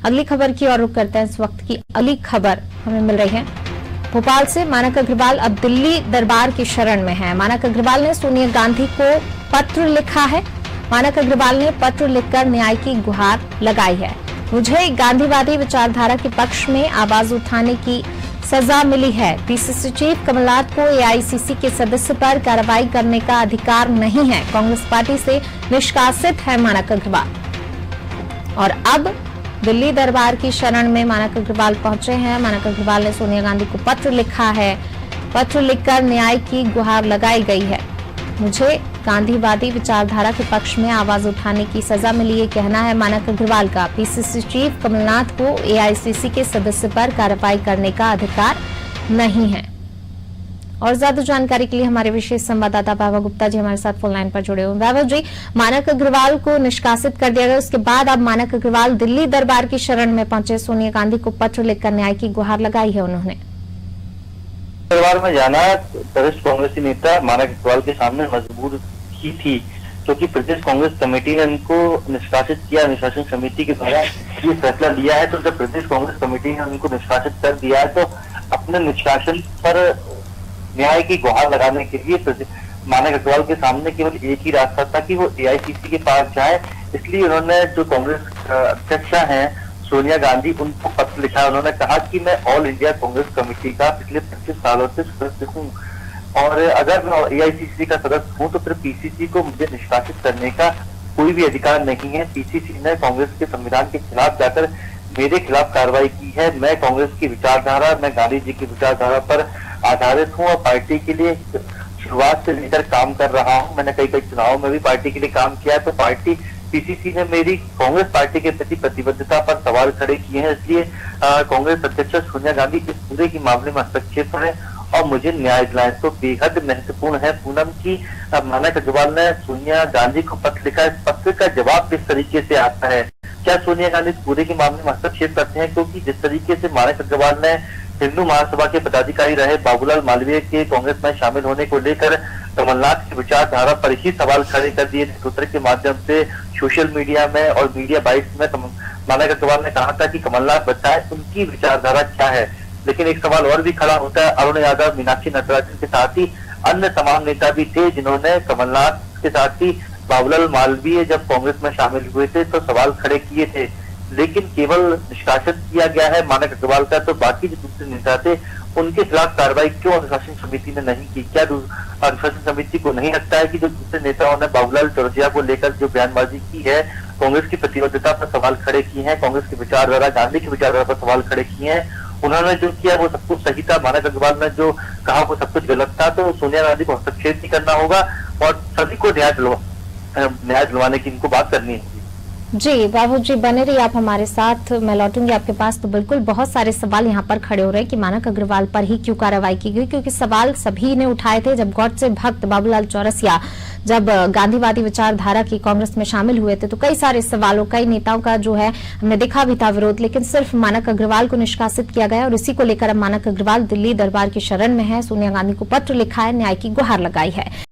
अगली खबर की ओर रुख करते हैं। इस वक्त की अगली खबर हमें मिल रही है भोपाल से। मानक अग्रवाल अब दिल्ली दरबार की शरण में है। मानक अग्रवाल ने सोनिया गांधी को पत्र लिखा है। मानक अग्रवाल ने पत्र लिखकर न्याय की गुहार लगाई है। मुझे गांधीवादी विचारधारा के पक्ष में आवाज उठाने की सजा मिली है। पीसीसी चीफ कमलनाथ को एआईसीसी के सदस्य पर कार्रवाई करने का अधिकार नहीं है। कांग्रेस पार्टी से निष्कासित है मानक अग्रवाल। और अब दिल्ली दरबार की शरण में मानक अग्रवाल पहुंचे हैं। मानक अग्रवाल ने सोनिया गांधी को पत्र लिखा है। पत्र लिखकर न्याय की गुहार लगाई गई है। मुझे गांधीवादी विचारधारा के पक्ष में आवाज उठाने की सजा मिली, ये कहना है मानक अग्रवाल का। पीसीसी चीफ कमलनाथ को एआईसीसी के सदस्य पर कार्रवाई करने का अधिकार नहीं है। और ज्यादा जानकारी के लिए हमारे विशेष संवाददाता वैभव गुप्ता जी हमारे साथ फोन लाइन पर जुड़े हुए। वैभव जी, मानक अग्रवाल को निष्कासित कर दिया गया, उसके बाद अब मानक अग्रवाल दिल्ली दरबार की शरण में पहुंचे। सोनिया गांधी को पत्र लिखकर न्याय की गुहार लगाई है उन्होंने। दरबार में जाना वरिष्ठ कांग्रेसी नेता मानक अग्रवाल के सामने मजबूर ही थी, क्योंकि प्रदेश कांग्रेस कमेटी ने उनको निष्कासित किया। निष्कासन समिति के द्वारा ये फैसला लिया है। तो जब प्रदेश कांग्रेस कमेटी ने उनको निष्कासित कर दिया है, तो अपने निष्कासन पर न्याय की गुहार लगाने के लिए मानक अग्रवाल के सामने केवल एक ही रास्ता था कि वो एआईसीसी के पास जाए। इसलिए उन्होंने जो कांग्रेस अध्यक्षा हैं सोनिया गांधी, उनको पत्र लिखा। उन्होंने कहा कि मैं ऑल इंडिया कांग्रेस कमेटी का पिछले 25 सालों से सदस्य हूँ, और अगर मैं एआईसीसी का सदस्य हूँ तो फिर पीसीसी को मुझे निष्कासित करने का कोई भी अधिकार नहीं है। पीसीसी ने कांग्रेस के संविधान के खिलाफ जाकर मेरे खिलाफ कार्रवाई की है। मैं कांग्रेस की विचारधारा, मैं गांधी जी की विचारधारा पर आधारित हूँ और पार्टी के लिए शुरुआत से लेकर काम कर रहा हूँ। मैंने कई चुनावों में भी पार्टी के लिए काम किया है। तो पार्टी पीसीसी ने मेरी कांग्रेस पार्टी के प्रति प्रतिबद्धता पर सवाल खड़े किए हैं। इसलिए कांग्रेस अध्यक्ष सोनिया गांधी इस पूरे के मामले में हस्तक्षेप है और मुझे न्याय दिलाए। तो बेहद महत्वपूर्ण है पूनम की मानक अग्रवाल ने सोनिया गांधी को पत्र लिखा। इस पत्र का जवाब किस तरीके से आता है? क्या सोनिया गांधी इस पूरे के मामले में हस्तक्षेप करते हैं? क्योंकि जिस तरीके से मानक अग्रवाल ने हिंदू महासभा के पदाधिकारी रहे बाबूलाल मालवीय के कांग्रेस में शामिल होने को लेकर कमलनाथ की विचारधारा पर ही सवाल खड़े कर दिए। ट्विटर के माध्यम से, सोशल मीडिया में और मीडिया बाइट्स में मानक अग्रवाल ने कहा था कि कमलनाथ बताए उनकी विचारधारा क्या है। लेकिन एक सवाल और भी खड़ा होता है। अरुण यादव, मीनाक्षी नटराजन के साथ ही अन्य तमाम नेता भी थे जिन्होंने कमलनाथ के साथ ही बाबूलाल मालवीय जब कांग्रेस में शामिल हुए थे तो सवाल खड़े किए थे। लेकिन केवल निष्कासित किया गया है मानक अग्रवाल का, तो बाकी जो दूसरे नेता थे उनके खिलाफ कार्रवाई क्यों अनुशासन समिति ने नहीं की? क्या अनुशासन समिति को नहीं लगता है कि जो दूसरे नेताओं ने बाबूलाल चौरसिया को लेकर जो बयानबाजी की है, कांग्रेस की प्रतिबद्धता पर सवाल खड़े किए हैं, कांग्रेस की विचारधारा, गांधी की विचारधारा पर सवाल खड़े किए हैं, उन्होंने जो किया वो सब कुछ सही था। मानक अग्रवाल ने जो कहा वो सब कुछ गलत था। तो सोनिया गांधी को हस्तक्षेप भी करना होगा और सभी को न्याय दिलवाने की इनको बात करनी होगी। जी बाबू जी, बने रहिए आप हमारे साथ। मैं लौटूंगी आपके पास। तो बिल्कुल बहुत सारे सवाल यहाँ पर खड़े हो रहे हैं कि मानक अग्रवाल पर ही क्यों कार्रवाई की गई, क्योंकि सवाल सभी ने उठाए थे। जब गॉड से भक्त बाबूलाल चौरसिया जब गांधीवादी विचारधारा की कांग्रेस में शामिल हुए थे तो कई सारे सवालों, कई नेताओं का जो है हमने देखा भी था विरोध, लेकिन सिर्फ मानक अग्रवाल को निष्कासित किया गया और इसी को लेकर अब मानक अग्रवाल दिल्ली दरबार की शरण में है। सोनिया गांधी को पत्र लिखा है, न्याय की गुहार लगाई है।